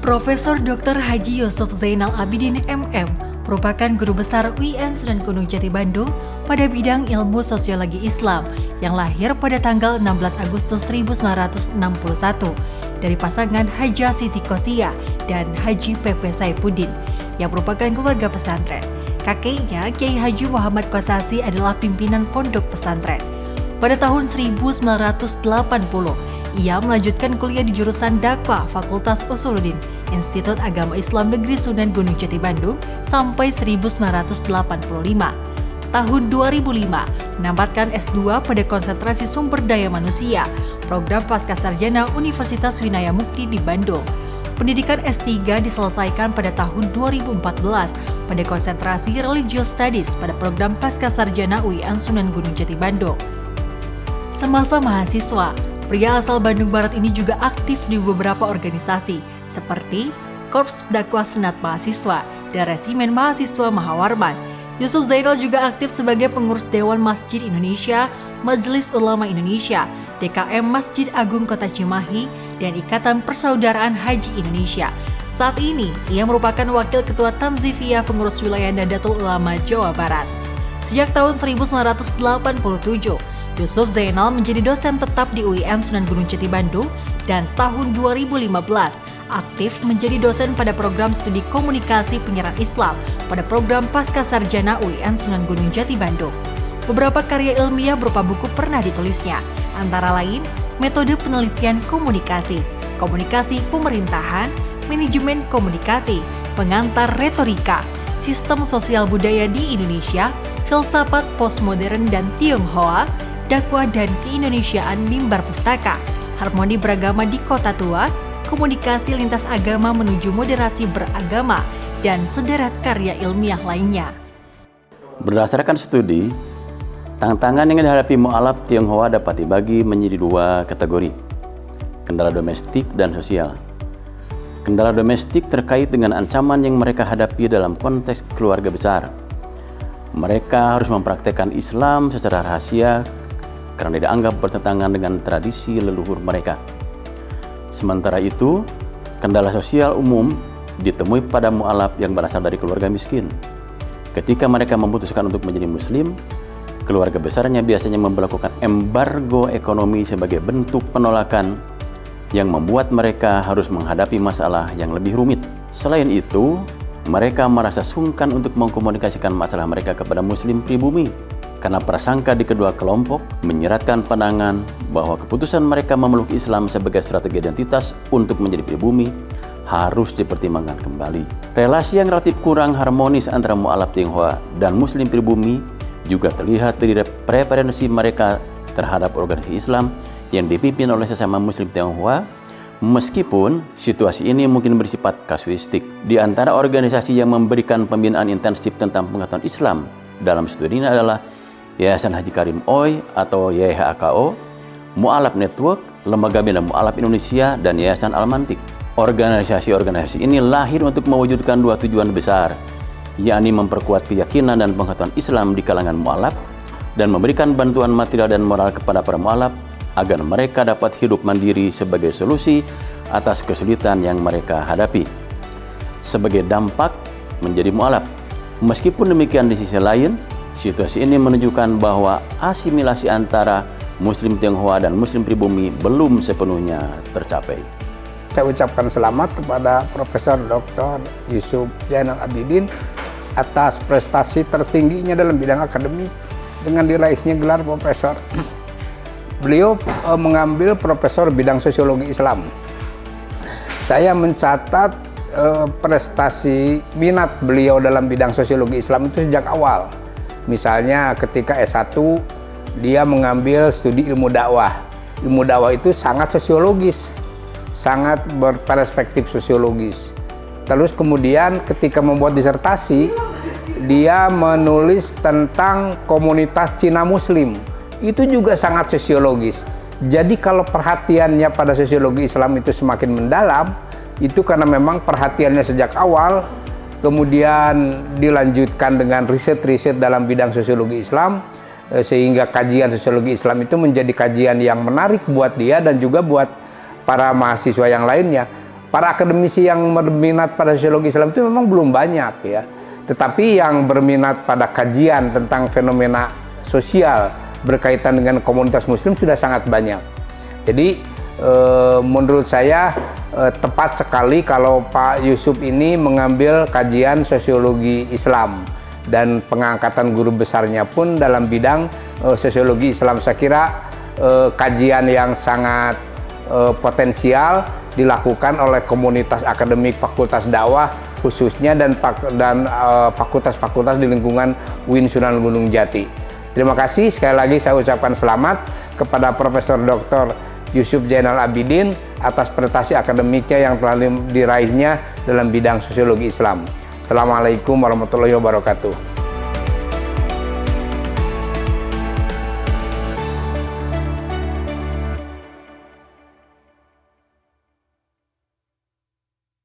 Profesor Dr. Haji Yusuf Zainal Abidin MM merupakan guru besar UIN Sunan Gunung Jati Bandung pada bidang ilmu sosiologi Islam yang lahir pada tanggal 16 Agustus 1961 dari pasangan Haja Siti Kosia dan Haji Pepe Saifuddin yang merupakan keluarga pesantren. Kakeknya, Kiai Haji Muhammad Kosasi adalah pimpinan pondok pesantren. Pada tahun 1980, ia melanjutkan kuliah di jurusan Dakwah Fakultas Usuluddin, Institut Agama Islam Negeri Sunan Gunung Jati Bandung sampai 1985. Tahun 2005, menamatkan S2 pada konsentrasi sumber daya manusia, program Pascasarjana Universitas Winaya Mukti di Bandung. Pendidikan S3 diselesaikan pada tahun 2014 pada konsentrasi Religious Studies pada program Pascasarjana UIN Sunan Gunung Jati Bandung. Semasa mahasiswa, pria asal Bandung Barat ini juga aktif di beberapa organisasi seperti Korps Dakwah Senat Mahasiswa dan Resimen Mahasiswa Mahawarman. Yusuf Zainal juga aktif sebagai pengurus Dewan Masjid Indonesia, Majelis Ulama Indonesia, DKM Masjid Agung Kota Cimahi, dan Ikatan Persaudaraan Haji Indonesia. Saat ini, ia merupakan Wakil Ketua Tanzifiyah Pengurus Wilayah Nahdlatul Ulama Jawa Barat. Sejak tahun 1987, Yusuf Zainal menjadi dosen tetap di UIN Sunan Gunung Jati Bandung dan tahun 2015 aktif menjadi dosen pada program studi komunikasi penyiaran Islam pada program Pascasarjana UIN Sunan Gunung Jati Bandung. Beberapa karya ilmiah berupa buku pernah ditulisnya, antara lain metode penelitian komunikasi, komunikasi pemerintahan, manajemen komunikasi, pengantar retorika, sistem sosial budaya di Indonesia, filsafat postmodern dan Tionghoa, dakwah dan keindonesiaan mimbar pustaka, harmoni beragama di kota tua, komunikasi lintas agama menuju moderasi beragama, dan sederet karya ilmiah lainnya. Berdasarkan studi, tantangan yang dihadapi mu'alaf Tionghoa dapat dibagi menjadi dua kategori, kendala domestik dan sosial. Kendala domestik terkait dengan ancaman yang mereka hadapi dalam konteks keluarga besar. Mereka harus mempraktekkan Islam secara rahasia karena dianggap bertentangan dengan tradisi leluhur mereka. Sementara itu, kendala sosial umum ditemui pada mu'alaf yang berasal dari keluarga miskin. Ketika mereka memutuskan untuk menjadi muslim, keluarga besarnya biasanya memberlakukan embargo ekonomi sebagai bentuk penolakan yang membuat mereka harus menghadapi masalah yang lebih rumit. Selain itu, mereka merasa sungkan untuk mengkomunikasikan masalah mereka kepada muslim pribumi karena prasangka di kedua kelompok menyeratkan pandangan bahwa keputusan mereka memeluk Islam sebagai strategi identitas untuk menjadi pribumi harus dipertimbangkan kembali. Relasi yang relatif kurang harmonis antara mu'alaf Tionghoa dan muslim pribumi juga terlihat dari preferensi mereka terhadap organisasi Islam yang dipimpin oleh sesama muslim Tionghoa, meskipun situasi ini mungkin bersifat kasuistik. Di antara organisasi yang memberikan pembinaan intensif tentang pengetahuan Islam dalam studi ini adalah Yayasan Haji Karim Oi atau YHKO, Mu'alaf Network, Lembaga Bina Mu'alaf Indonesia, dan Yayasan Al-Mantik. Organisasi-organisasi ini lahir untuk mewujudkan dua tujuan besar, yakni memperkuat keyakinan dan pengetahuan Islam di kalangan mu'alaf dan memberikan bantuan material dan moral kepada para mu'alaf agar mereka dapat hidup mandiri sebagai solusi atas kesulitan yang mereka hadapi. Sebagai dampak menjadi mu'alaf. Meskipun demikian, di sisi lain, situasi ini menunjukkan bahwa asimilasi antara muslim Tionghoa dan muslim pribumi belum sepenuhnya tercapai. Saya ucapkan selamat kepada Profesor Dr. Yusuf Zainal Abidin atas prestasi tertingginya dalam bidang akademik dengan diraihnya gelar profesor. Beliau mengambil profesor bidang sosiologi Islam. Saya mencatat prestasi minat beliau dalam bidang sosiologi Islam itu sejak awal. Misalnya ketika S1 dia mengambil studi ilmu dakwah. Ilmu dakwah itu sangat sosiologis, sangat berperspektif sosiologis. Terus kemudian ketika membuat disertasi, dia menulis tentang komunitas Cina Muslim. Itu juga sangat sosiologis. Jadi kalau perhatiannya pada sosiologi Islam itu semakin mendalam, itu karena memang perhatiannya sejak awal, kemudian dilanjutkan dengan riset-riset dalam bidang sosiologi Islam, sehingga kajian sosiologi Islam itu menjadi kajian yang menarik buat dia dan juga buat para mahasiswa yang lainnya. para akademisi yang berminat pada sosiologi Islam itu memang belum banyak ya. Tetapi yang berminat pada kajian tentang fenomena sosial berkaitan dengan komunitas muslim sudah sangat banyak. Jadi menurut saya tepat sekali kalau Pak Yusuf ini mengambil kajian sosiologi Islam, dan pengangkatan guru besarnya pun dalam bidang sosiologi Islam. Saya kira kajian yang sangat potensial dilakukan oleh komunitas akademik Fakultas Dakwah khususnya dan fakultas-fakultas di lingkungan UIN Sunan Gunung Jati. Terima kasih sekali lagi, saya ucapkan selamat kepada Profesor Dr. Yusuf Zainal Abidin atas prestasi akademiknya yang telah diraihnya dalam bidang sosiologi Islam. Assalamualaikum warahmatullahi wabarakatuh.